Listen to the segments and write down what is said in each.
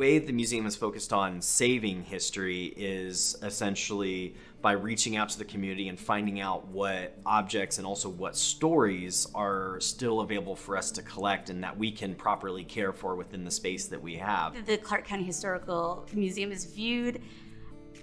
way the museum is focused on saving history is essentially by reaching out to the community and finding out what objects and also what stories are still available for us to collect and that we can properly care for within the space that we have. The Clark County Historical Museum is viewed,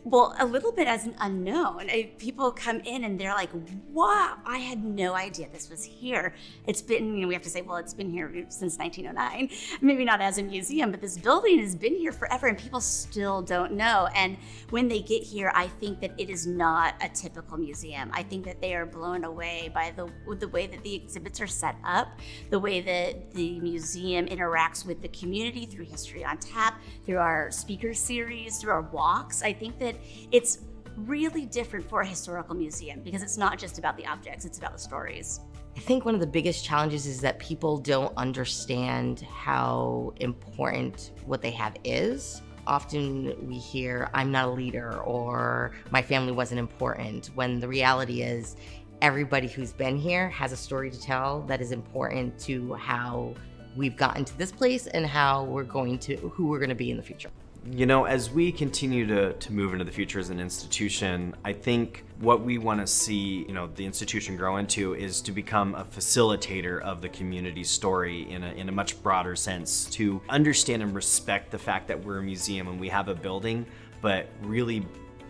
well, a little bit as an unknown. People come in and they're like, wow, I had no idea this was here. It's been, we have to say, well, it's been here since 1909. Maybe not as a museum, but this building has been here forever and people still don't know. And when they get here, I think that it is not a typical museum. I think that they are blown away by the way that the exhibits are set up, the way that the museum interacts with the community through History on Tap, through our speaker series, through our walks. I think that it's really different for a historical museum because it's not just about the objects, it's about the stories. I think one of the biggest challenges is that people don't understand how important what they have is. Often we hear, I'm not a leader, or my family wasn't important, when the reality is everybody who's been here has a story to tell that is important to how we've gotten to this place and who we're going to be in the future. You know, as we continue to move into the future as an institution, I think what we want to see, the institution grow into is to become a facilitator of the community story in a much broader sense, to understand and respect the fact that we're a museum and we have a building, but really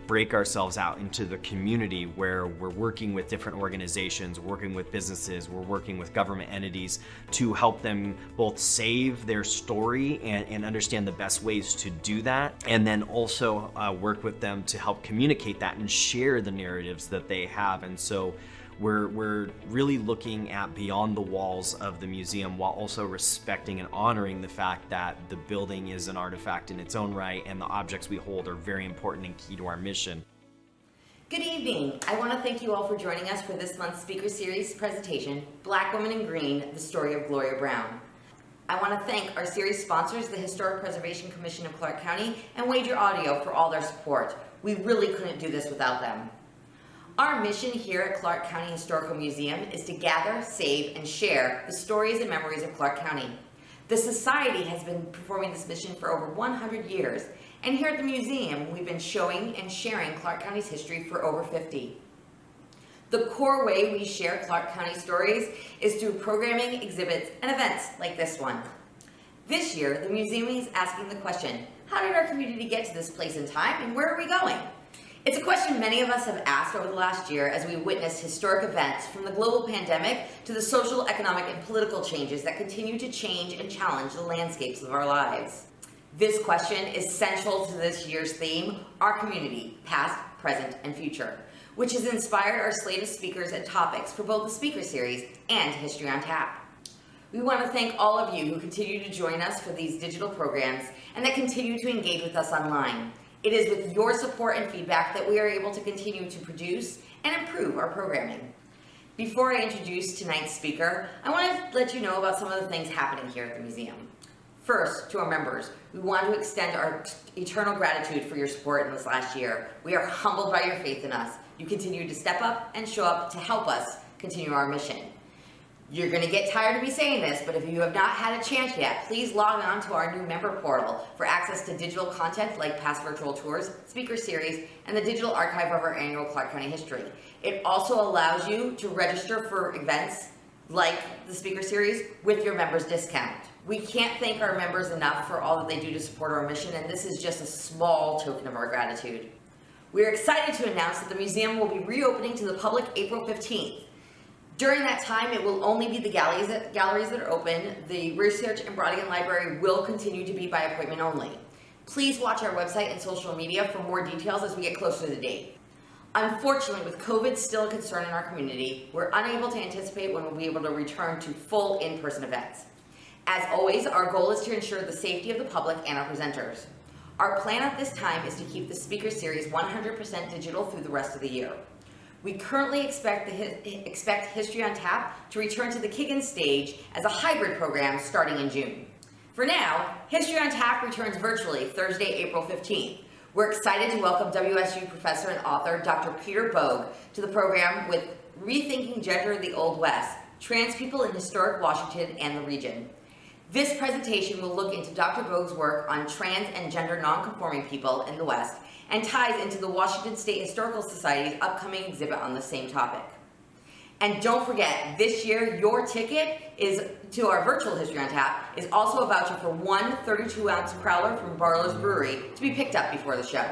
break ourselves out into the community where we're working with different organizations, working with businesses, we're working with government entities to help them both save their story and understand the best ways to do that, and then also work with them to help communicate that and share the narratives that they have. And so we're really looking at beyond the walls of the museum while also respecting and honoring the fact that the building is an artifact in its own right and the objects we hold are very important and key to our mission. Good evening. I want to thank you all for joining us for this month's speaker series presentation, Black Women in Green, the Story of Gloria Brown. I want to thank our series sponsors, the Historic Preservation Commission of Clark County and Wager Audio, for all their support. We really couldn't do this without them. Our mission here at Clark County Historical Museum is to gather, save, and share the stories and memories of Clark County. The Society has been performing this mission for over 100 years, and here at the museum, we've been showing and sharing Clark County's history for over 50. The core way we share Clark County stories is through programming, exhibits, and events like this one. This year, the museum is asking the question, how did our community get to this place in time, and where are we going? It's a question many of us have asked over the last year as we witnessed historic events, from the global pandemic to the social, economic, and political changes that continue to change and challenge the landscapes of our lives. This question is central to this year's theme, Our Community, Past, Present, and Future, which has inspired our slate of speakers and topics for both the speaker series and History on Tap. We want to thank all of you who continue to join us for these digital programs and that continue to engage with us online. It is with your support and feedback that we are able to continue to produce and improve our programming. Before I introduce tonight's speaker, I want to let you know about some of the things happening here at the museum. First, to our members, we want to extend our eternal gratitude for your support in this last year. We are humbled by your faith in us. You continue to step up and show up to help us continue our mission. You're going to get tired of me saying this, but if you have not had a chance yet, please log on to our new member portal for access to digital content like past virtual tours, speaker series, and the digital archive of our annual Clark County history. It also allows you to register for events like the speaker series with your members discount. We can't thank our members enough for all that they do to support our mission, and this is just a small token of our gratitude. We are excited to announce that the museum will be reopening to the public April 15th. During that time, it will only be the galleries that are open. The research and Brodigan Library will continue to be by appointment only. Please watch our website and social media for more details as we get closer to the date. Unfortunately, with COVID still a concern in our community, we're unable to anticipate when we'll be able to return to full in-person events. As always, our goal is to ensure the safety of the public and our presenters. Our plan at this time is to keep the speaker series 100% digital through the rest of the year. We currently expect History on Tap to return to the Kiggin stage as a hybrid program starting in June. For now, History on Tap returns virtually Thursday, April 15th. We're excited to welcome WSU professor and author Dr. Peter Bogue to the program with Rethinking Gender in the Old West, Trans People in Historic Washington and the Region. This presentation will look into Dr. Bogue's work on trans and gender nonconforming people in the West and ties into the Washington State Historical Society's upcoming exhibit on the same topic. And don't forget, this year, your ticket is to our virtual History on Tap is also a voucher for one 32-ounce crowler from Barlow's Brewery to be picked up before the show.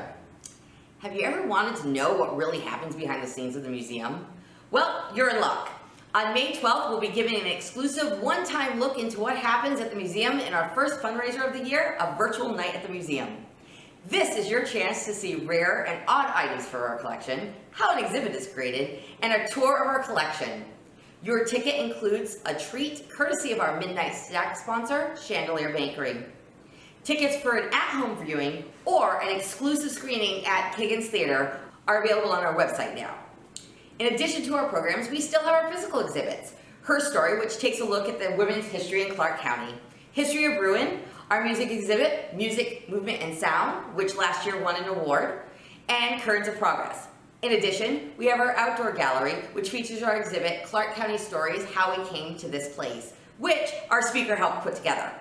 Have you ever wanted to know what really happens behind the scenes of the museum? Well, you're in luck. On May 12th, we'll be giving an exclusive one-time look into what happens at the museum in our first fundraiser of the year, a virtual night at the museum. This is your chance to see rare and odd items for our collection, how an exhibit is created, and a tour of our collection. Your ticket includes a treat courtesy of our midnight snack sponsor, Chandelier Bakery. Tickets for an at-home viewing or an exclusive screening at Kagan's Theater are available on our website now. In addition to our programs, we still have our physical exhibits. Her Story, which takes a look at the women's history in Clark County. History of Bruin, our music exhibit, Music, Movement, and Sound, which last year won an award, and Currents of Progress. In addition, we have our outdoor gallery, which features our exhibit, Clark County Stories, How We Came to This Place, which our speaker helped put together.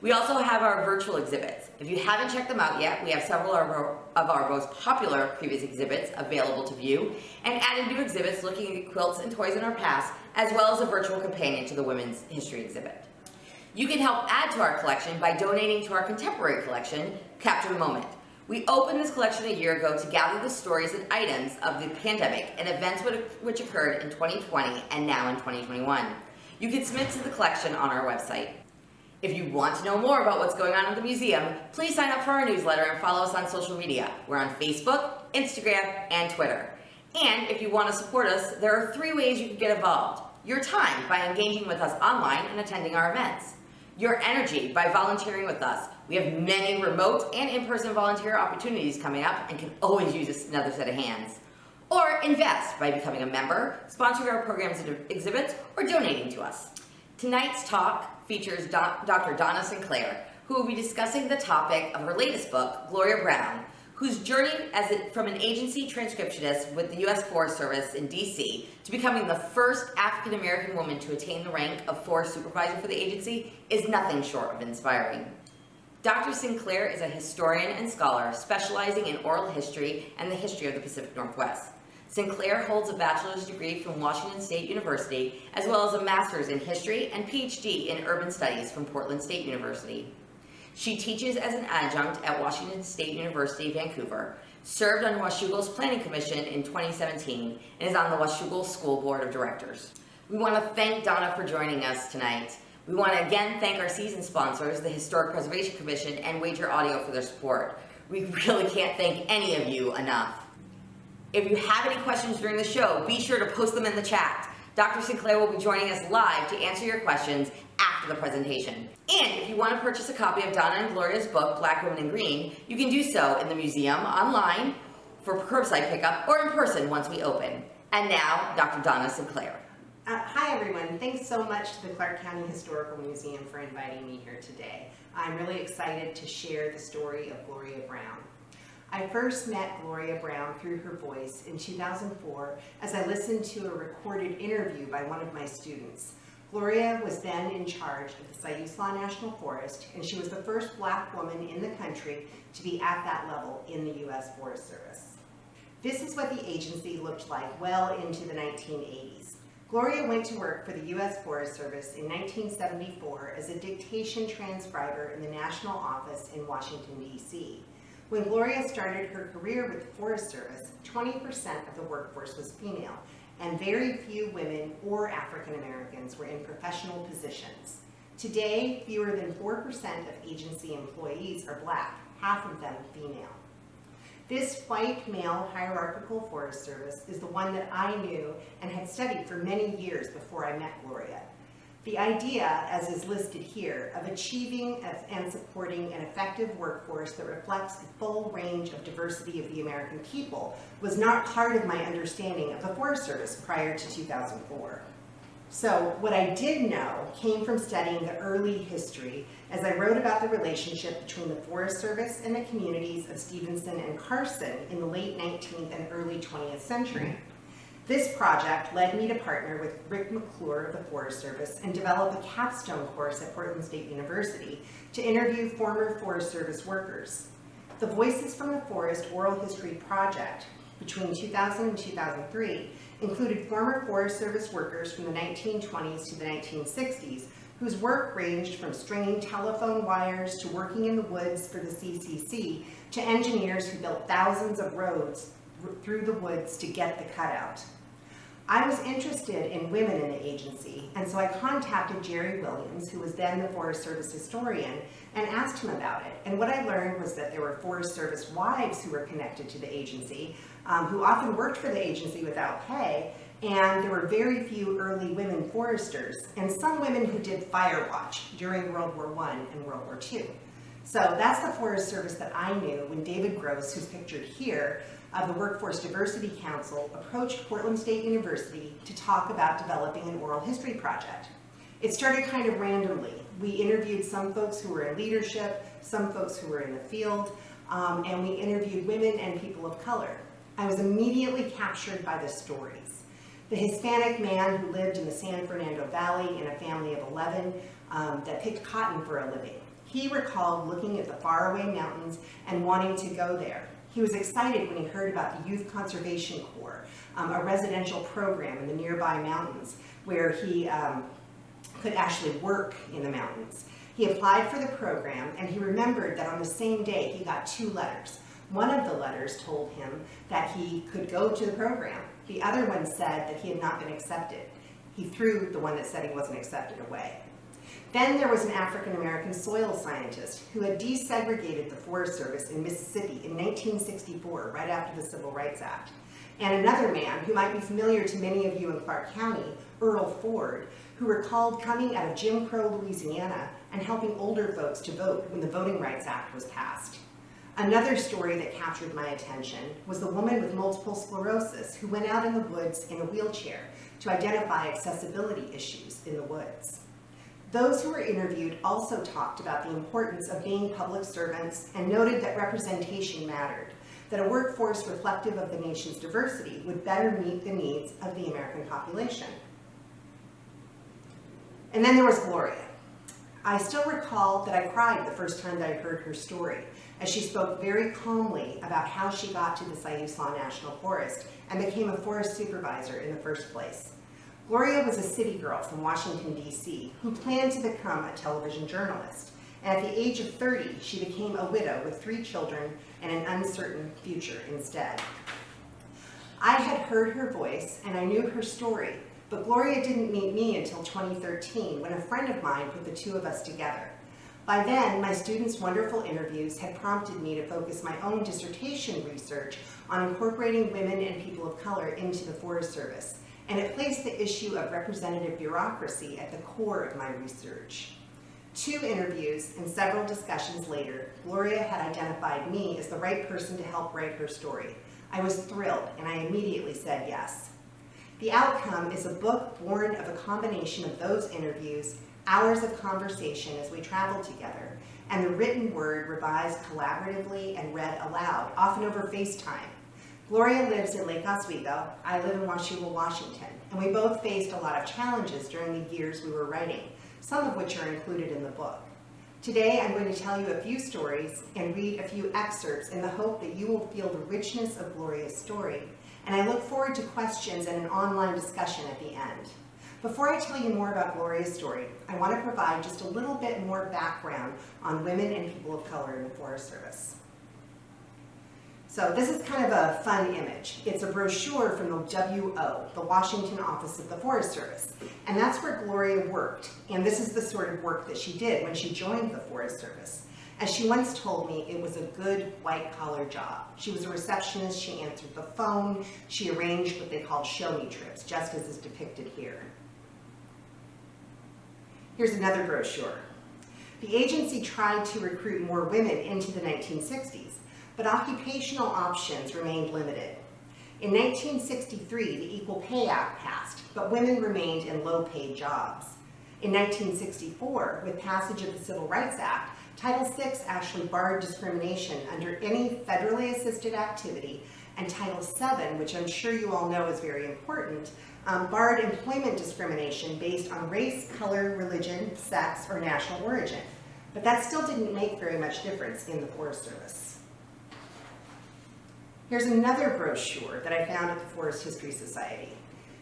We also have our virtual exhibits. If you haven't checked them out yet, we have several of our most popular previous exhibits available to view, and added new exhibits looking at quilts and toys in our past, as well as a virtual companion to the women's history exhibit. You can help add to our collection by donating to our contemporary collection, Capture the Moment. We opened this collection a year ago to gather the stories and items of the pandemic and events which occurred in 2020 and now in 2021. You can submit to the collection on our website. If you want to know more about what's going on at the museum, please sign up for our newsletter and follow us on social media. We're on Facebook, Instagram, and Twitter. And if you want to support us, there are 3 ways you can get involved. Your time, by engaging with us online and attending our events. Your energy, by volunteering with us. We have many remote and in-person volunteer opportunities coming up and can always use another set of hands. Or invest by becoming a member, sponsoring our programs and exhibits, or donating to us. Tonight's talk features Dr. Donna Sinclair, who will be discussing the topic of her latest book, Gloria Brown, whose journey from an agency transcriptionist with the U.S. Forest Service in D.C. to becoming the first African-American woman to attain the rank of forest supervisor for the agency is nothing short of inspiring. Dr. Sinclair is a historian and scholar specializing in oral history and the history of the Pacific Northwest. Sinclair holds a bachelor's degree from Washington State University, as well as a master's in history and Ph.D. in urban studies from Portland State University. She teaches as an adjunct at Washington State University Vancouver, served on Washougal's Planning Commission in 2017, and is on the Washougal School Board of Directors. We want to thank Donna for joining us tonight. We want to again thank our season sponsors, the Historic Preservation Commission and Wager Audio, for their support. We really can't thank any of you enough. If you have any questions during the show, be sure to post them in the chat. Dr. Sinclair will be joining us live to answer your questions after the presentation. And if you want to purchase a copy of Donna and Gloria's book, Black Women in Green, you can do so in the museum, online, for curbside pickup, or in person once we open. And now, Dr. Donna Sinclair. Hi everyone, thanks so much to the Clark County Historical Museum for inviting me here today. I'm really excited to share the story of Gloria Brown. I first met Gloria Brown through her voice in 2004 as I listened to a recorded interview by one of my students. Gloria was then in charge of the Siuslaw National Forest, and she was the first Black woman in the country to be at that level in the U.S. Forest Service. This is what the agency looked like well into the 1980s. Gloria went to work for the U.S. Forest Service in 1974 as a dictation transcriber in the National Office in Washington, D.C. When Gloria started her career with the Forest Service, 20% of the workforce was female, and very few women or African Americans were in professional positions. Today, fewer than 4% of agency employees are Black, half of them female. This white male hierarchical Forest Service is the one that I knew and had studied for many years before I met Gloria. The idea, as is listed here, of achieving and supporting an effective workforce that reflects the full range of diversity of the American people was not part of my understanding of the Forest Service prior to 2004. So what I did know came from studying the early history as I wrote about the relationship between the Forest Service and the communities of Stevenson and Carson in the late 19th and early 20th century. This project led me to partner with Rick McClure of the Forest Service and develop a capstone course at Portland State University to interview former Forest Service workers. The Voices from the Forest Oral History Project between 2000 and 2003 included former Forest Service workers from the 1920s to the 1960s whose work ranged from stringing telephone wires to working in the woods for the CCC to engineers who built thousands of roads through the woods to get the cutout. I was interested in women in the agency, and so I contacted Jerry Williams, who was then the Forest Service historian, and asked him about it. And what I learned was that there were Forest Service wives who were connected to the agency, who often worked for the agency without pay, and there were very few early women foresters, and some women who did fire watch during World War I and World War II. So that's the Forest Service that I knew when David Gross, who's pictured here, of the Workforce Diversity Council, approached Portland State University to talk about developing an oral history project. It started kind of randomly. We interviewed some folks who were in leadership, some folks who were in the field, and we interviewed women and people of color. I was immediately captured by the stories. The Hispanic man who lived in the San Fernando Valley in a family of 11 that picked cotton for a living. He recalled looking at the faraway mountains and wanting to go there. He was excited when he heard about the Youth Conservation Corps, a residential program in the nearby mountains where he could actually work in the mountains. He applied for the program, and he remembered that on the same day he got 2 letters. One of the letters told him that he could go to the program. The other one said that he had not been accepted. He threw the one that said he wasn't accepted away. Then there was an African-American soil scientist who had desegregated the Forest Service in Mississippi in 1964, right after the Civil Rights Act. And another man who might be familiar to many of you in Clark County, Earl Ford, who recalled coming out of Jim Crow, Louisiana, and helping older folks to vote when the Voting Rights Act was passed. Another story that captured my attention was the woman with multiple sclerosis who went out in the woods in a wheelchair to identify accessibility issues in the woods. Those who were interviewed also talked about the importance of being public servants and noted that representation mattered, that a workforce reflective of the nation's diversity would better meet the needs of the American population. And then there was Gloria. I still recall that I cried the first time that I heard her story, as she spoke very calmly about how she got to the Siuslaw National Forest and became a forest supervisor in the first place. Gloria was a city girl from Washington, D.C., who planned to become a television journalist. And at the age of 30, she became a widow with 3 children and an uncertain future instead. I had heard her voice and I knew her story, but Gloria didn't meet me until 2013 when a friend of mine put the 2 of us together. By then, my students' wonderful interviews had prompted me to focus my own dissertation research on incorporating women and people of color into the Forest Service, and it placed the issue of representative bureaucracy at the core of my research. 2 interviews and several discussions later, Gloria had identified me as the right person to help write her story. I was thrilled, and I immediately said yes. The outcome is a book born of a combination of those interviews, hours of conversation as we traveled together, and the written word revised collaboratively and read aloud, often over FaceTime. Gloria lives in Lake Oswego. I live in Washougal, Washington, and we both faced a lot of challenges during the years we were writing, some of which are included in the book. Today, I'm going to tell you a few stories and read a few excerpts in the hope that you will feel the richness of Gloria's story, and I look forward to questions and an online discussion at the end. Before I tell you more about Gloria's story, I want to provide just a little bit more background on women and people of color in the Forest Service. So this is kind of a fun image. It's a brochure from the WO, the Washington Office of the Forest Service. And that's where Gloria worked. And this is the sort of work that she did when she joined the Forest Service. As she once told me, it was a good white-collar job. She was a receptionist, she answered the phone, she arranged what they called show-me trips, just as is depicted here. Here's another brochure. The agency tried to recruit more women into the 1960s, but occupational options remained limited. In 1963, the Equal Pay Act passed, but women remained in low-paid jobs. In 1964, with passage of the Civil Rights Act, Title VI actually barred discrimination under any federally assisted activity And Title VII, which I'm sure you all know is very important, barred employment discrimination based on race, color, religion, sex, or national origin. But that still didn't make very much difference in the Forest Service. Here's another brochure that I found at the Forest History Society.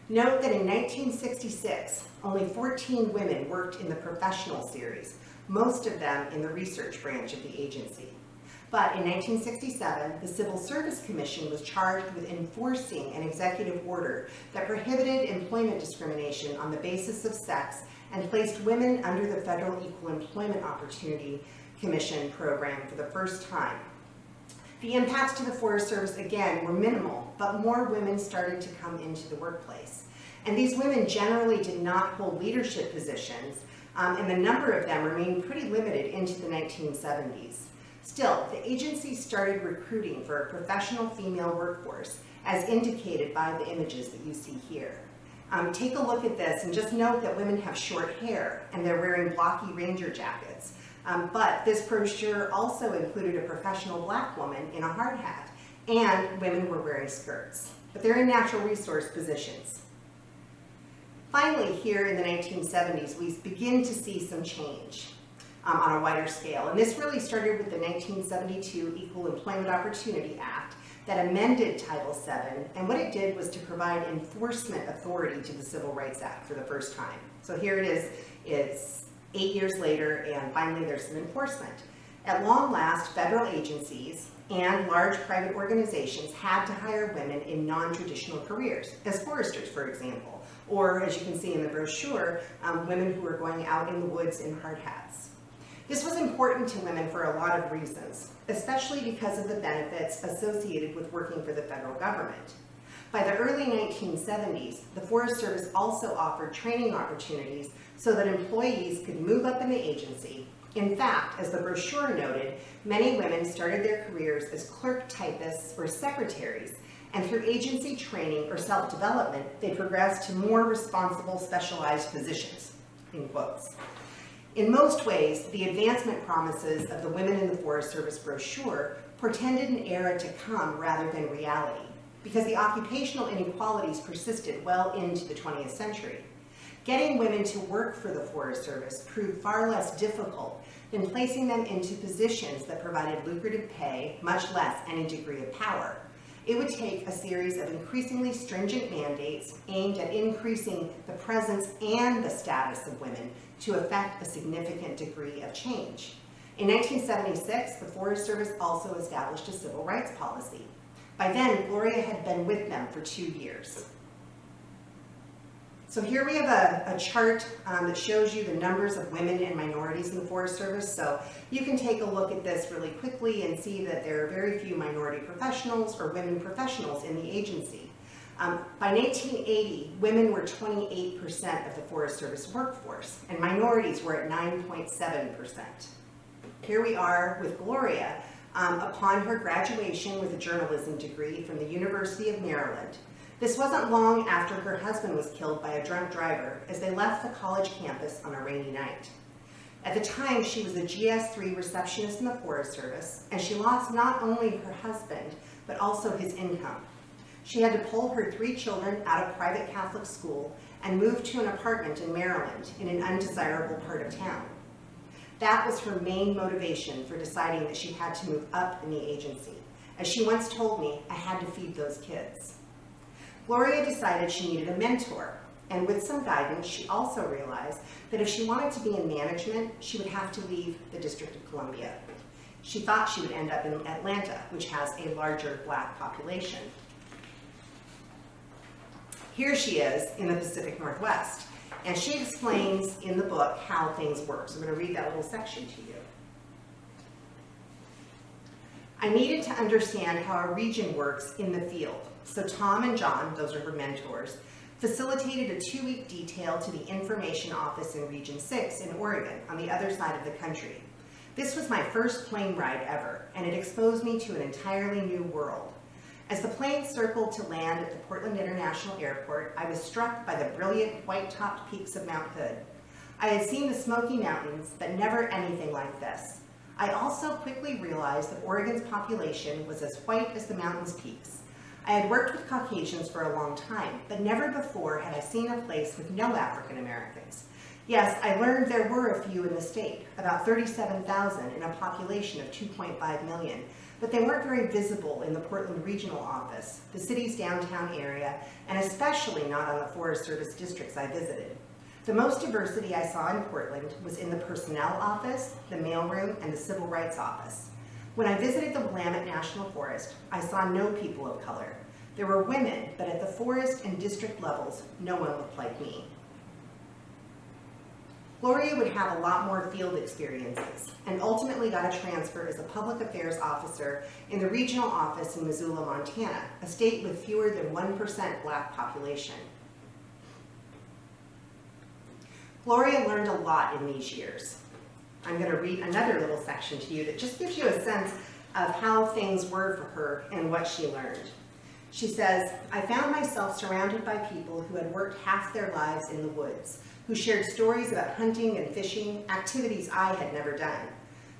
Note that in 1966, only 14 women worked in the professional series, most of them in the research branch of the agency. But in 1967, the Civil Service Commission was charged with enforcing an executive order that prohibited employment discrimination on the basis of sex and placed women under the Federal Equal Employment Opportunity Commission program for the first time. The impacts to the Forest Service, again, were minimal, but more women started to come into the workplace. And these women generally did not hold leadership positions, and the number of them remained pretty limited into the 1970s. Still, the agency started recruiting for a professional female workforce, as indicated by the images that you see here. Take a look at this and just note that women have short hair and they're wearing blocky ranger jackets. But this brochure also included a professional black woman in a hard hat, and women were wearing skirts. But they're in natural resource positions. Finally, here in the 1970s, we begin to see some change on a wider scale. And this really started with the 1972 Equal Employment Opportunity Act that amended Title VII, and what it did was to provide enforcement authority to the Civil Rights Act for the first time. So here it is, it's 8 years later, and finally there's some enforcement. At long last, federal agencies and large private organizations had to hire women in non-traditional careers, as foresters, for example, or as you can see in the brochure, women who were going out in the woods in hard hats. This was important to women for a lot of reasons, especially because of the benefits associated with working for the federal government. By the early 1970s, the Forest Service also offered training opportunities so that employees could move up in the agency. In fact, as the brochure noted, many women started their careers as clerk typists or secretaries, and through agency training or self-development, they progressed to more responsible specialized positions, in quotes. In most ways, the advancement promises of the Women in the Forest Service brochure portended an era to come rather than reality, because the occupational inequalities persisted well into the 20th century. Getting women to work for the Forest Service proved far less difficult than placing them into positions that provided lucrative pay, much less any degree of power. It would take a series of increasingly stringent mandates aimed at increasing the presence and the status of women to effect a significant degree of change. In 1976, the Forest Service also established a civil rights policy. By then, Gloria had been with them for 2 years. So here we have a chart that shows you the numbers of women and minorities in the Forest Service. So you can take a look at this really quickly and see that there are very few minority professionals or women professionals in the agency. By 1980, women were 28% of the Forest Service workforce, and minorities were at 9.7%. Here we are with Gloria upon her graduation with a journalism degree from the University of Maryland. This wasn't long after her husband was killed by a drunk driver as they left the college campus on a rainy night. At the time, she was a GS3 receptionist in the Forest Service, and she lost not only her husband, but also his income. She had to pull her 3 children out of private Catholic school and move to an apartment in Maryland in an undesirable part of town. That was her main motivation for deciding that she had to move up in the agency. As she once told me, I had to feed those kids. Gloria decided she needed a mentor, and with some guidance, she also realized that if she wanted to be in management, she would have to leave the District of Columbia. She thought she would end up in Atlanta, which has a larger Black population. Here she is in the Pacific Northwest, and she explains in the book how things work. So I'm going to read that little section to you. I needed to understand how a region works in the field. So Tom and John, those are her mentors, facilitated a 2-week detail to the information office in Region 6 in Oregon on the other side of the country. This was my first plane ride ever, and it exposed me to an entirely new world. As the plane circled to land at the Portland International Airport, I was struck by the brilliant white-topped peaks of Mount Hood. I had seen the Smoky Mountains, but never anything like this. I also quickly realized that Oregon's population was as white as the mountain's peaks. I had worked with Caucasians for a long time, but never before had I seen a place with no African Americans. Yes, I learned there were a few in the state, about 37,000 in a population of 2.5 million, but they weren't very visible in the Portland Regional Office, the city's downtown area, and especially not on the Forest Service districts I visited. The most diversity I saw in Portland was in the Personnel Office, the Mailroom, and the Civil Rights Office. When I visited the Willamette National Forest, I saw no people of color. There were women, but at the forest and district levels, no one looked like me. Gloria would have a lot more field experiences and ultimately got a transfer as a public affairs officer in the regional office in Missoula, Montana, a state with fewer than 1% Black population. Gloria learned a lot in these years. I'm going to read another little section to you that just gives you a sense of how things were for her and what she learned. She says, "I found myself surrounded by people who had worked half their lives in the woods, who shared stories about hunting and fishing, activities I had never done.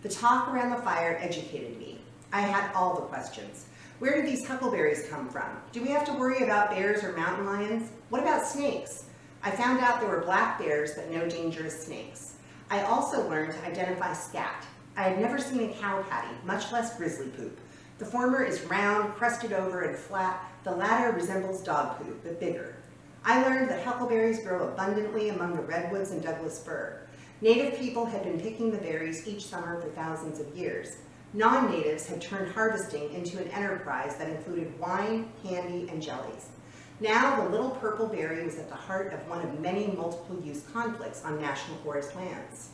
The talk around the fire educated me. I had all the questions. Where did these huckleberries come from? Do we have to worry about bears or mountain lions? What about snakes? I found out there were black bears, but no dangerous snakes. I also learned to identify scat. I had never seen a cow patty, much less grizzly poop. The former is round, crusted over, and flat. The latter resembles dog poop, but bigger. I learned that huckleberries grow abundantly among the redwoods and Douglas fir. Native people had been picking the berries each summer for thousands of years. Non-natives had turned harvesting into an enterprise that included wine, candy, and jellies. Now the little purple berry was at the heart of one of many multiple-use conflicts on national forest lands.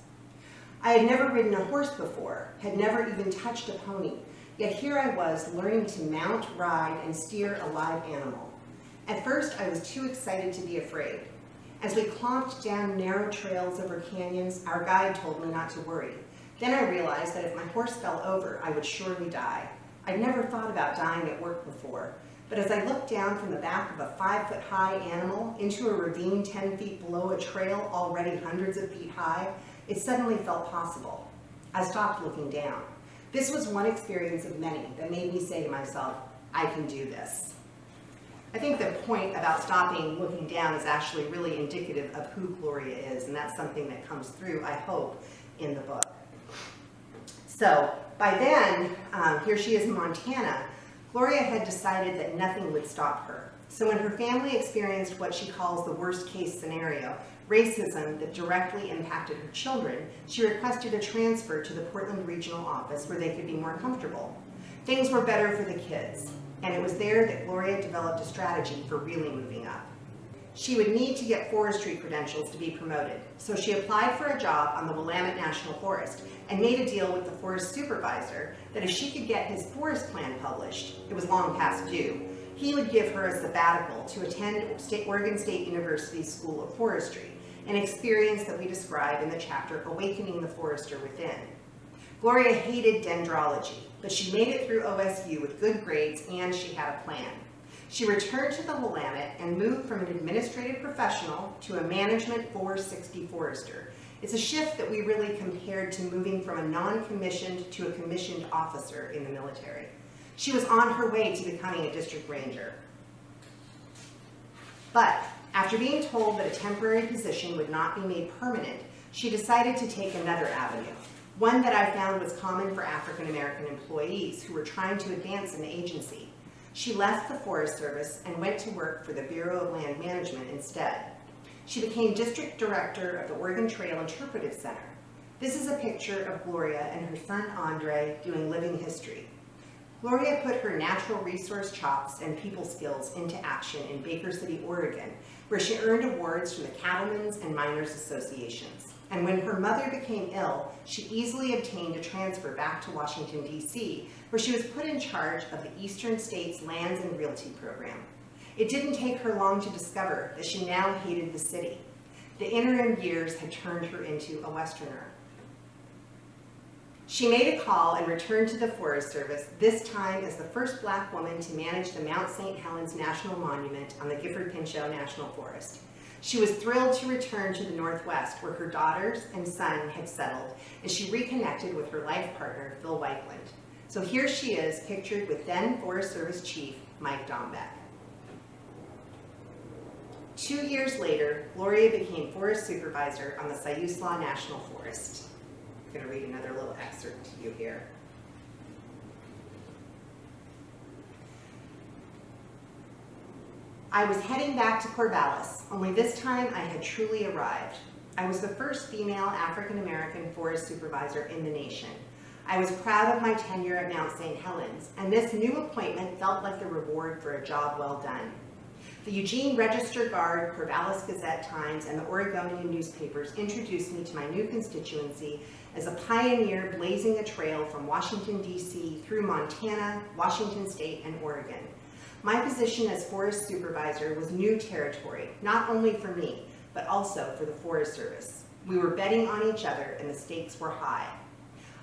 I had never ridden a horse before, had never even touched a pony, yet here I was learning to mount, ride, and steer a live animal. At first, I was too excited to be afraid. As we clomped down narrow trails over canyons, our guide told me not to worry. Then I realized that if my horse fell over, I would surely die. I'd never thought about dying at work before, but as I looked down from the back of a 5-foot-high animal into a ravine 10 feet below a trail already hundreds of feet high, it suddenly felt possible. I stopped looking down. This was one experience of many that made me say to myself, I can do this. I think the point about stopping looking down is actually really indicative of who Gloria is, and that's something that comes through, I hope, in the book. So by then, here she is in Montana. Gloria had decided that nothing would stop her. So when her family experienced what she calls the worst case scenario, racism that directly impacted her children, she requested a transfer to the Portland Regional Office where they could be more comfortable. Things were better for the kids, and it was there that Gloria developed a strategy for really moving up. She would need to get forestry credentials to be promoted, so she applied for a job on the Willamette National Forest and made a deal with the forest supervisor that if she could get his forest plan published, it was long past due, he would give her a sabbatical to attend Oregon State University's School of Forestry, an experience that we describe in the chapter Awakening the Forester Within. Gloria hated dendrology, but she made it through OSU with good grades and she had a plan. She returned to the Willamette and moved from an administrative professional to a management 460 forester. It's a shift that we really compared to moving from a non-commissioned to a commissioned officer in the military. She was on her way to becoming a district ranger. But after being told that a temporary position would not be made permanent, she decided to take another avenue, one that I found was common for African American employees who were trying to advance in the agency. She left the Forest Service and went to work for the Bureau of Land Management instead. She became district director of the Oregon Trail Interpretive Center. This is a picture of Gloria and her son Andre doing living history. Gloria put her natural resource chops and people skills into action in Baker City, Oregon, where she earned awards from the Cattlemen's and Miners Associations. And when her mother became ill, she easily obtained a transfer back to Washington, D.C., where she was put in charge of the Eastern States Lands and Realty Program. It didn't take her long to discover that she now hated the city. The interim years had turned her into a Westerner. She made a call and returned to the Forest Service, this time as the first Black woman to manage the Mount St. Helens National Monument on the Gifford-Pinchot National Forest. She was thrilled to return to the Northwest, where her daughters and son had settled, and she reconnected with her life partner, Phil Whiteland. So here she is, pictured with then Forest Service Chief Mike Dombeck. 2 years later, Gloria became forest supervisor on the Washougal National Forest. I'm going to read another little excerpt to you here. I was heading back to Corvallis, only this time I had truly arrived. I was the first female African-American forest supervisor in the nation. I was proud of my tenure at Mount St. Helens, and this new appointment felt like the reward for a job well done. The Eugene Register-Guard, Corvallis Gazette-Times, and the Oregonian newspapers introduced me to my new constituency as a pioneer blazing a trail from Washington, D.C. through Montana, Washington State, and Oregon. My position as forest supervisor was new territory, not only for me, but also for the Forest Service. We were betting on each other, and the stakes were high.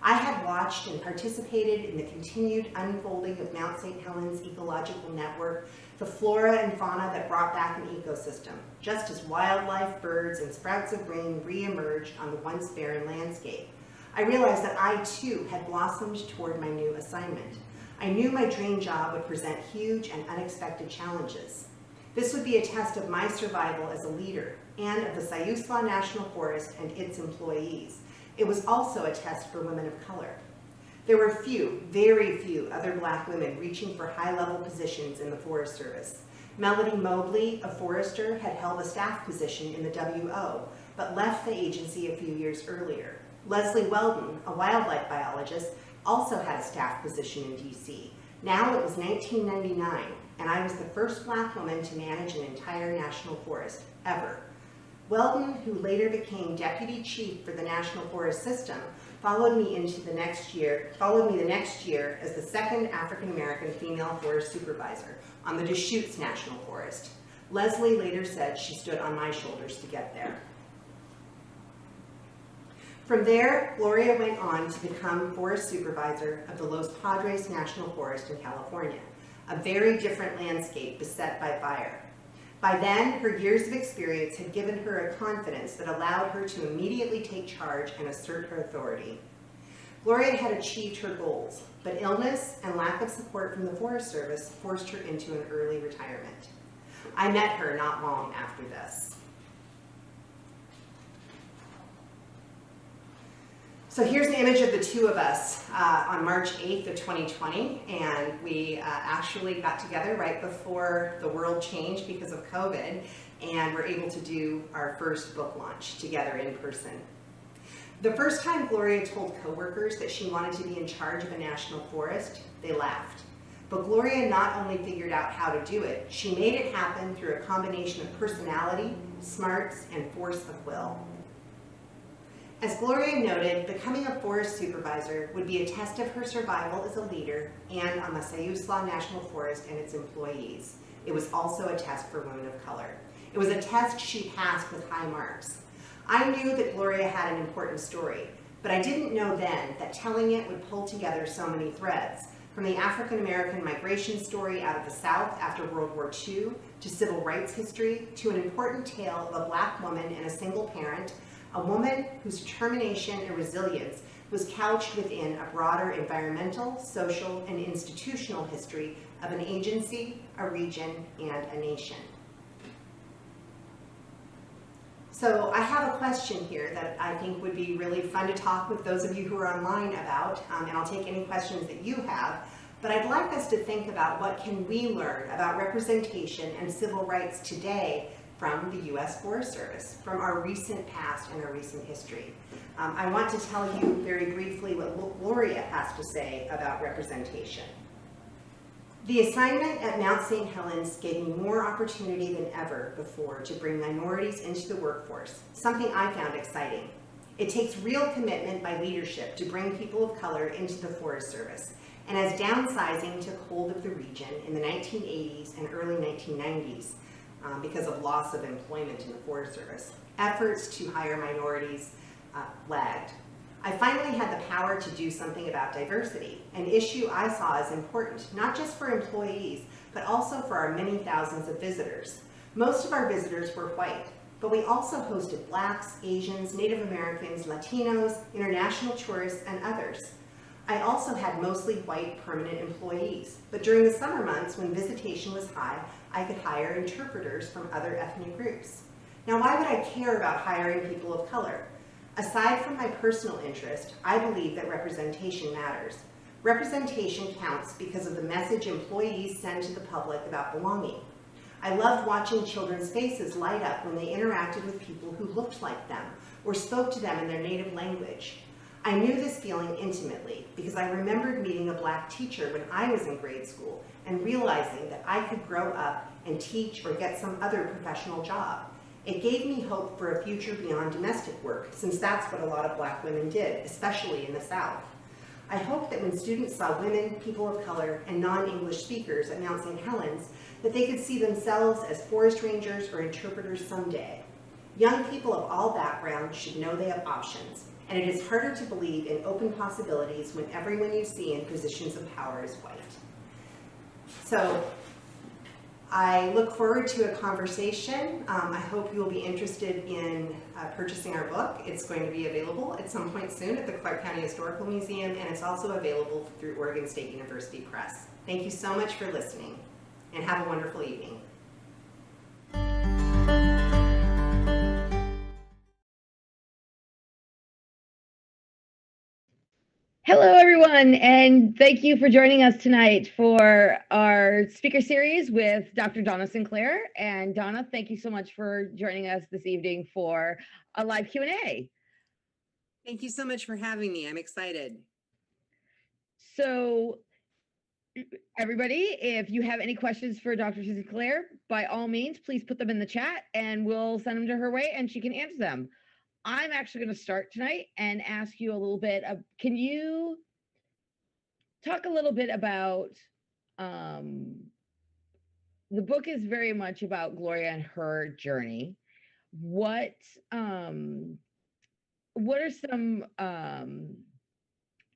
I had watched and participated in the continued unfolding of Mount St. Helens ecological network, the flora and fauna that brought back an ecosystem, just as wildlife, birds, and sprouts of green re-emerged on the once barren landscape. I realized that I, too, had blossomed toward my new assignment. I knew my dream job would present huge and unexpected challenges. This would be a test of my survival as a leader and of the Washougal National Forest and its employees. It was also a test for women of color. There were few, very few, other Black women reaching for high-level positions in the Forest Service. Melody Mobley, a forester, had held a staff position in the WO, but left the agency a few years earlier. Leslie Weldon, a wildlife biologist, also had a staff position in DC. Now it was 1999, and I was the first Black woman to manage an entire national forest, ever. Weldon, who later became deputy chief for the National Forest System, followed me the next year as the second African-American female forest supervisor on the Deschutes National Forest. Leslie later said she stood on my shoulders to get there. From there, Gloria went on to become forest supervisor of the Los Padres National Forest in California, a very different landscape beset by fire. By then, her years of experience had given her a confidence that allowed her to immediately take charge and assert her authority. Gloria had achieved her goals, but illness and lack of support from the Forest Service forced her into an early retirement. I met her not long after this. So here's an image of the two of us on March 8th of 2020, and we actually got together right before the world changed because of COVID, and were able to do our first book launch together in person. The first time Gloria told coworkers that she wanted to be in charge of a national forest, they laughed. But Gloria not only figured out how to do it, she made it happen through a combination of personality, smarts, and force of will. As Gloria noted, becoming a forest supervisor would be a test of her survival as a leader and on the Washougal National Forest and its employees. It was also a test for women of color. It was a test she passed with high marks. I knew that Gloria had an important story, but I didn't know then that telling it would pull together so many threads, from the African-American migration story out of the South after World War II, to civil rights history, to an important tale of a Black woman and a single parent, a woman whose determination and resilience was couched within a broader environmental, social, and institutional history of an agency, a region, and a nation. So I have a question here that I think would be really fun to talk with those of you who are online about, and I'll take any questions that you have. But I'd like us to think about what can we learn about representation and civil rights today from the U.S. Forest Service, from our recent past and our recent history. I want to tell you very briefly what Gloria has to say about representation. The assignment at Mount St. Helens gave me more opportunity than ever before to bring minorities into the workforce, something I found exciting. It takes real commitment by leadership to bring people of color into the Forest Service, and as downsizing took hold of the region in the 1980s and early 1990s, because of loss of employment in the Forest Service, efforts to hire minorities lagged. I finally had the power to do something about diversity, an issue I saw as important, not just for employees, but also for our many thousands of visitors. Most of our visitors were white, but we also hosted Blacks, Asians, Native Americans, Latinos, international tourists, and others. I also had mostly white permanent employees, but during the summer months when visitation was high, I could hire interpreters from other ethnic groups. Now, why would I care about hiring people of color? Aside from my personal interest, I believe that representation matters. Representation counts because of the message employees send to the public about belonging. I loved watching children's faces light up when they interacted with people who looked like them or spoke to them in their native language. I knew this feeling intimately because I remembered meeting a Black teacher when I was in grade school and realizing that I could grow up and teach or get some other professional job. It gave me hope for a future beyond domestic work, since that's what a lot of Black women did, especially in the South. I hope that when students saw women, people of color, and non-English speakers at Mount St. Helens, that they could see themselves as forest rangers or interpreters someday. Young people of all backgrounds should know they have options, and it is harder to believe in open possibilities when everyone you see in positions of power is white. So I look forward to a conversation. I hope you will be interested in purchasing our book. It's going to be available at some point soon at the Clark County Historical Museum, and it's also available through Oregon State University Press. Thank you so much for listening, and have a wonderful evening. Hello, everyone, and thank you for joining us tonight for our speaker series with Dr. Donna Sinclair. And Donna, thank you so much for joining us this evening for a live Q&A. Thank you so much for having me. I'm excited. So, everybody, if you have any questions for Dr. Sinclair, by all means, please put them in the chat and we'll send them to her way and she can answer them. I'm actually going to start tonight and ask you a little bit of, can you talk a little bit about, the book is very much about Gloria and her journey. What are some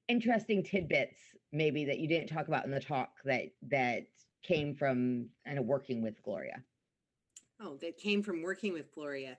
interesting tidbits maybe that you didn't talk about in the talk that came from kind of working with Gloria? Oh, that came from working with Gloria.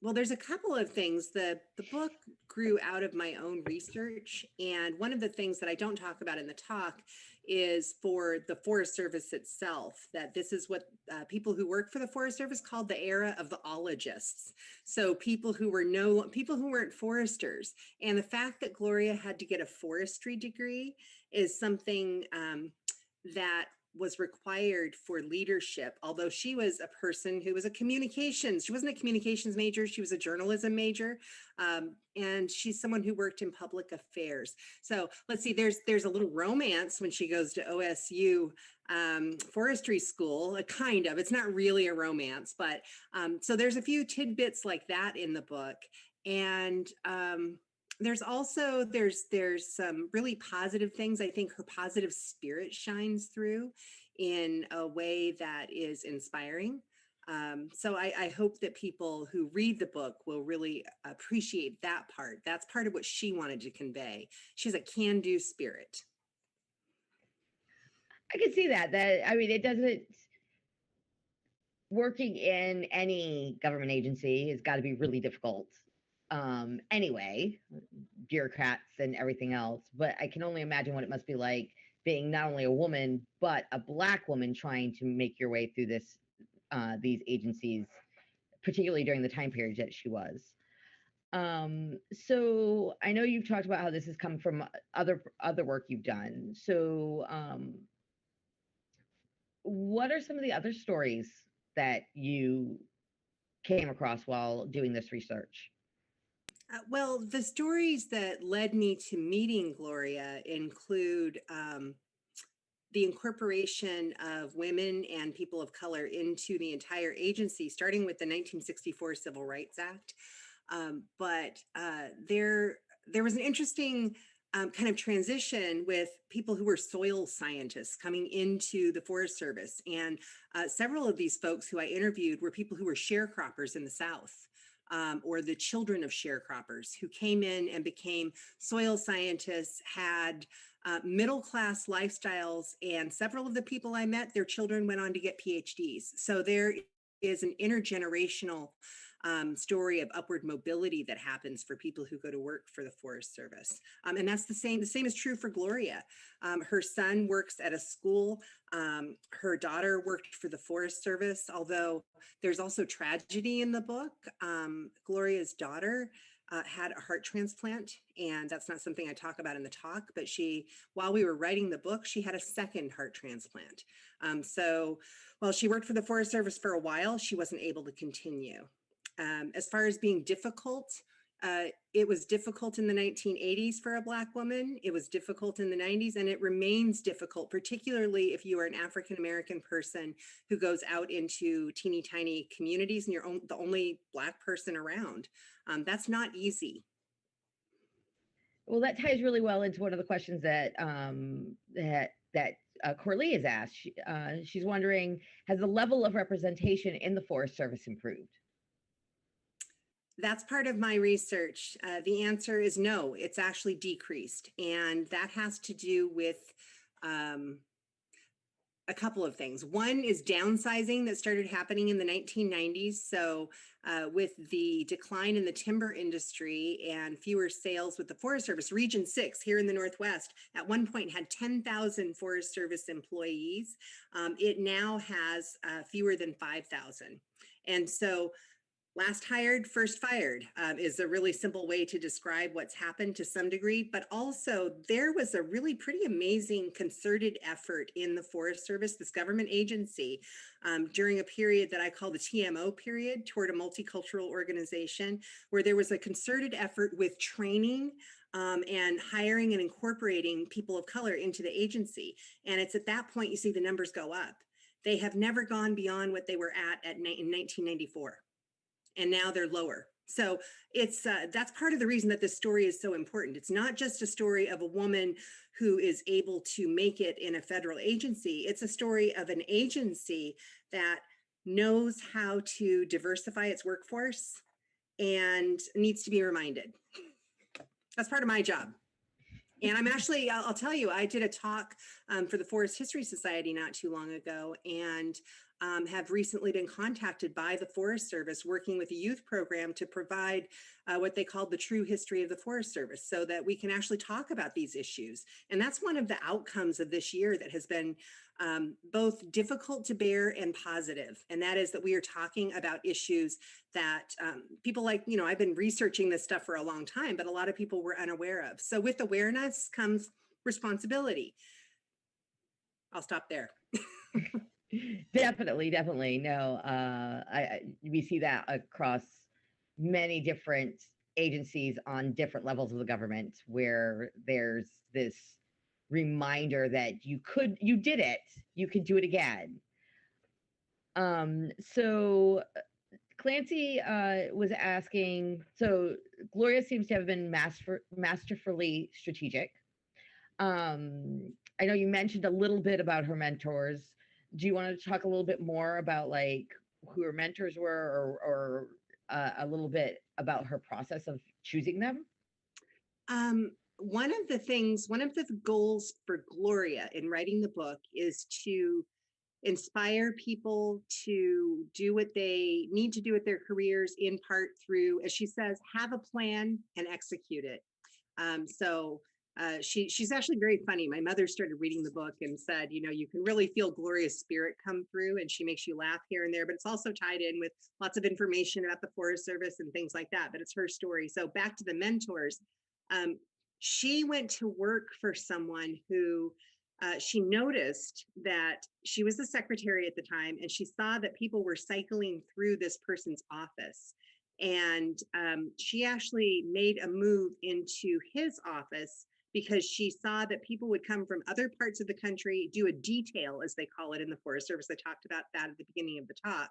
Well, there's a couple of things. The book grew out of my own research. And one of the things that I don't talk about in the talk is for the Forest Service itself, that this is what people who work for the Forest Service called the era of the ologists. So people who weren't foresters. And the fact that Gloria had to get a forestry degree is something that was required for leadership, although she was a person who was she wasn't a communications major, she was a journalism major, and she's someone who worked in public affairs. So let's see, there's a little romance when she goes to OSU forestry school, it's not really a romance, but so there's a few tidbits like that in the book. And there's also, there's some really positive things. I think her positive spirit shines through in a way that is inspiring. So I hope that people who read the book will really appreciate that part. That's part of what she wanted to convey. She's a can-do spirit. I can see that. I mean, it doesn't, working in any government agency has got to be really difficult. Anyway, bureaucrats and everything else, but I can only imagine what it must be like being not only a woman, but a Black woman trying to make your way through these agencies, particularly during the time period that she was. So I know you've talked about how this has come from other work you've done. So what are some of the other stories that you came across while doing this research? Well, the stories that led me to meeting Gloria include the incorporation of women and people of color into the entire agency, starting with the 1964 Civil Rights Act. But there was an interesting kind of transition with people who were soil scientists coming into the Forest Service. And several of these folks who I interviewed were people who were sharecroppers in the South. Or the children of sharecroppers who came in and became soil scientists, had middle-class lifestyles, and several of the people I met, their children went on to get PhDs. So there is an intergenerational story of upward mobility that happens for people who go to work for the Forest Service. And that's the same is true for Gloria. Her son works at a school. Her daughter worked for the Forest Service, although there's also tragedy in the book. Gloria's daughter had a heart transplant, and that's not something I talk about in the talk, but while we were writing the book, she had a second heart transplant. So while she worked for the Forest Service for a while, she wasn't able to continue. As far as being difficult, it was difficult in the 1980s for a Black woman. It was difficult in the 90s, and it remains difficult, particularly if you are an African-American person who goes out into teeny tiny communities and you're the only Black person around. That's not easy. Well, that ties really well into one of the questions that Corley has asked. She's wondering, has the level of representation in the Forest Service improved? That's part of my research. The answer is no, it's actually decreased. And that has to do with a couple of things. One is downsizing that started happening in the 1990s. So with the decline in the timber industry and fewer sales with the Forest Service, Region 6 here in the Northwest at one point had 10,000 Forest Service employees. It now has fewer than 5,000. And so last hired, first fired is a really simple way to describe what's happened to some degree, but also there was a really pretty amazing concerted effort in the Forest Service, this government agency, during a period that I call the TMO period, toward a multicultural organization, where there was a concerted effort with training and hiring and incorporating people of color into the agency. And it's at that point you see the numbers go up. They have never gone beyond what they were at in 1994. And now they're lower. So it's that's part of the reason that this story is so important. It's not just a story of a woman who is able to make it in a federal agency. It's a story of an agency that knows how to diversify its workforce and needs to be reminded. That's part of my job. And I'm actually, I'll tell you, I did a talk for the Forest History Society not too long ago, and have recently been contacted by the Forest Service working with a youth program to provide what they called the true history of the Forest Service, so that we can actually talk about these issues. And that's one of the outcomes of this year that has been both difficult to bear and positive. And that is that we are talking about issues that people like, I've been researching this stuff for a long time, but a lot of people were unaware of. So with awareness comes responsibility. I'll stop there. Definitely. No, we see that across many different agencies on different levels of the government, where there's this reminder that you did it, you could do it again. So Clancy was asking, so Gloria seems to have been masterfully strategic. I know you mentioned a little bit about her mentors. Do you want to talk a little bit more about like who her mentors were, or a little bit about her process of choosing them? One of the goals for Gloria in writing the book is to inspire people to do what they need to do with their careers, in part through, as she says, have a plan and execute it. She's actually very funny. My mother started reading the book and said, you can really feel Gloria's spirit come through, and she makes you laugh here and there, but it's also tied in with lots of information about the Forest Service and things like that, but it's her story. So back to the mentors. She went to work for someone who she noticed that she was the secretary at the time, and she saw that people were cycling through this person's office. And she actually made a move into his office because she saw that people would come from other parts of the country, do a detail, as they call it in the Forest Service. I talked about that at the beginning of the talk.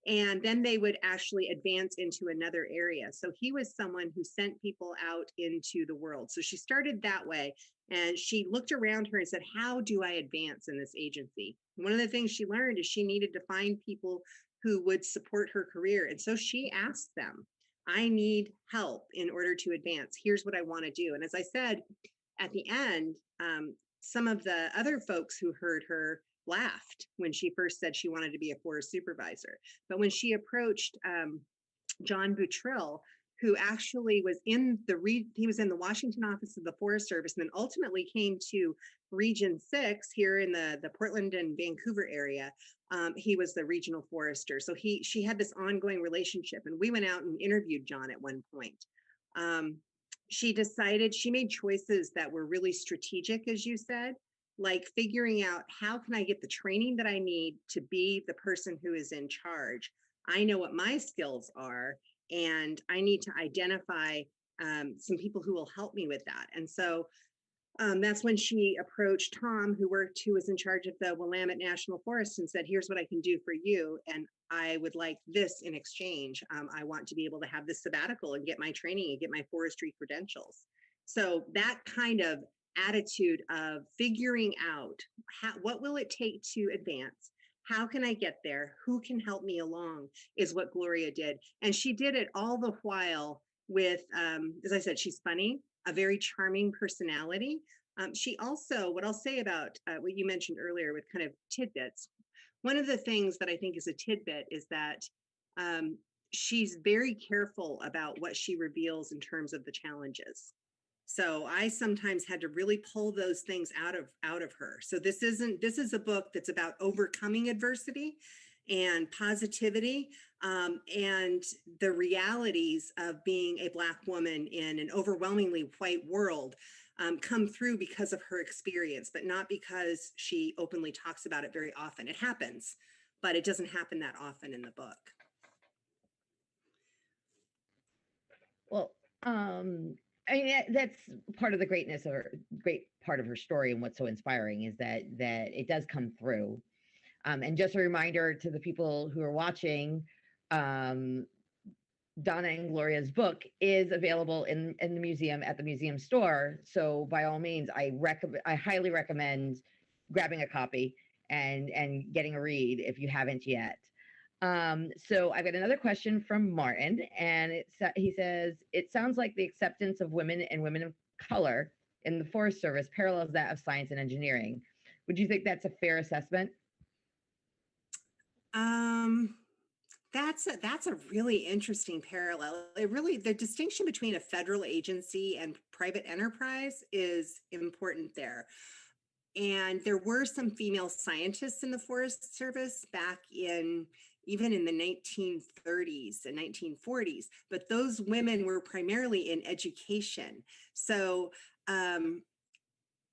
And then they would actually advance into another area. So he was someone who sent people out into the world. So she started that way. And she looked around her and said, how do I advance in this agency? One of the things she learned is she needed to find people who would support her career. And so she asked them, I need help in order to advance. Here's what I want to do. And as I said, at the end, some of the other folks who heard her laughed when she first said she wanted to be a forest supervisor. But when she approached John Buttrill, who actually was in he was in the Washington office of the Forest Service, and then ultimately came to Region 6 here in the Portland and Vancouver area. He was the regional forester. So she had this ongoing relationship, and we went out and interviewed John at one point. She made choices that were really strategic, as you said, like figuring out how can I get the training that I need to be the person who is in charge. I know what my skills are, and I need to identify some people who will help me with that. And so that's when she approached Tom, who was in charge of the Willamette National Forest, and said, here's what I can do for you. And I would like this in exchange. I want to be able to have this sabbatical and get my training and get my forestry credentials. So that kind of attitude of figuring out what will it take to advance? How can I get there? Who can help me along is what Gloria did. And she did it all the while with, as I said, she's funny, a very charming personality. She also, what I'll say about what you mentioned earlier with kind of tidbits, one of the things that I think is a tidbit is that she's very careful about what she reveals in terms of the challenges. So I sometimes had to really pull those things out of her. So this is a book that's about overcoming adversity and positivity, and the realities of being a Black woman in an overwhelmingly white world come through because of her experience, but not because she openly talks about it very often. It happens, but it doesn't happen that often in the book. Well, I mean, that's part of the great part of her story, and what's so inspiring is that it does come through. And just a reminder to the people who are watching, Donna and Gloria's book is available in the museum at the museum store. So by all means, I highly recommend grabbing a copy and getting a read if you haven't yet. So I've got another question from Martin, and he says, it sounds like the acceptance of women and women of color in the Forest Service parallels that of science and engineering. Would you think that's a fair assessment? That's a really interesting parallel. The distinction between a federal agency and private enterprise is important there. And there were some female scientists in the Forest Service back even in the 1930s and 1940s, but those women were primarily in education. So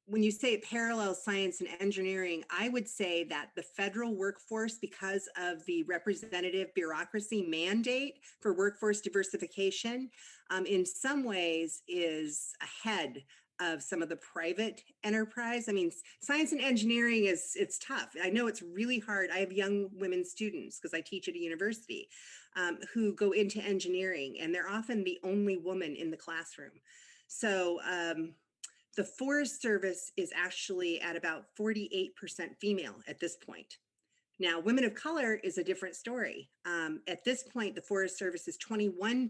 when you say parallel science and engineering, I would say that the federal workforce, because of the representative bureaucracy mandate for workforce diversification, in some ways is ahead of some of the private enterprise. I mean, science and engineering it's tough. I know it's really hard. I have young women students because I teach at a university who go into engineering, and they're often the only woman in the classroom. So the Forest Service is actually at about 48% female at this point. Now, women of color is a different story. At this point, the Forest Service is 21%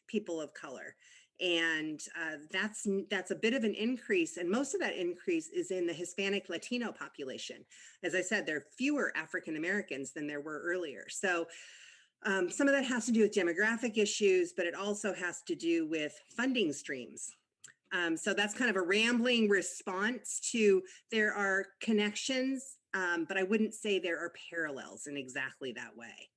people of color. And that's a bit of an increase. And most of that increase is in the Hispanic Latino population. As I said, there are fewer African Americans than there were earlier. So some of that has to do with demographic issues, but it also has to do with funding streams. So that's kind of a rambling response to there are connections, but I wouldn't say there are parallels in exactly that way,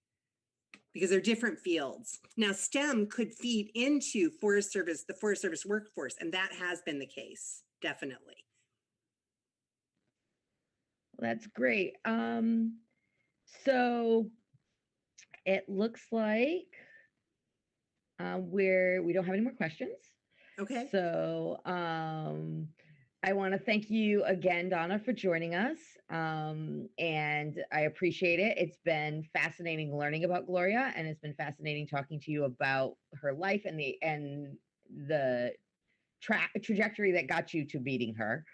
because they're different fields. Now, STEM could feed into the Forest Service workforce, and that has been the case, definitely. That's great. So it looks like we don't have any more questions. Okay. So I want to thank you again, Donna, for joining us. And I appreciate it. It's been fascinating learning about Gloria, and it's been fascinating talking to you about her life and the trajectory that got you to beating her.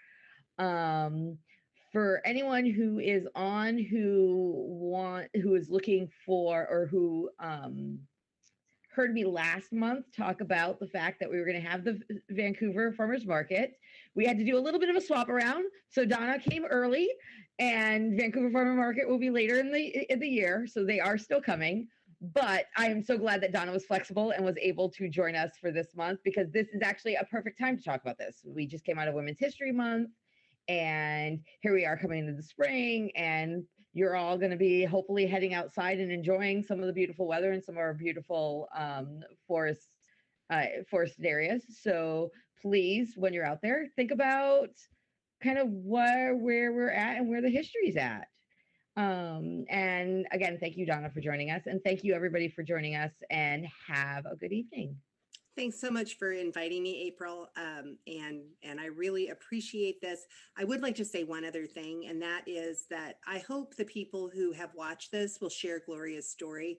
For anyone who is on, who is looking for, or who heard me last month talk about the fact that we were going to have the Vancouver Farmers Market, we had to do a little bit of a swap around. So Donna came early, and Vancouver Farmers Market will be later in the year. So they are still coming. But I am so glad that Donna was flexible and was able to join us for this month, because this is actually a perfect time to talk about this. We just came out of Women's History Month, and here we are coming into the spring, and you're all going to be hopefully heading outside and enjoying some of the beautiful weather and some of our beautiful forested areas. So please, when you're out there, think about kind of where we're at and where the history's at. And again, thank you, Donna, for joining us, and thank you everybody for joining us, and have a good evening. Thanks so much for inviting me, April, and I really appreciate this. I would like to say one other thing, and that is that I hope the people who have watched this will share Gloria's story.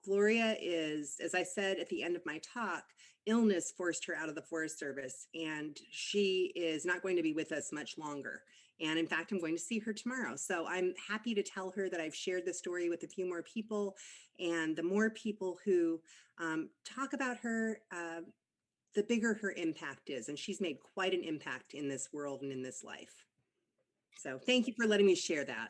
Gloria is, as I said at the end of my talk, illness forced her out of the Forest Service, and she is not going to be with us much longer. And in fact, I'm going to see her tomorrow. So I'm happy to tell her that I've shared the story with a few more people, and the more people who talk about her, the bigger her impact is. And she's made quite an impact in this world and in this life. So thank you for letting me share that.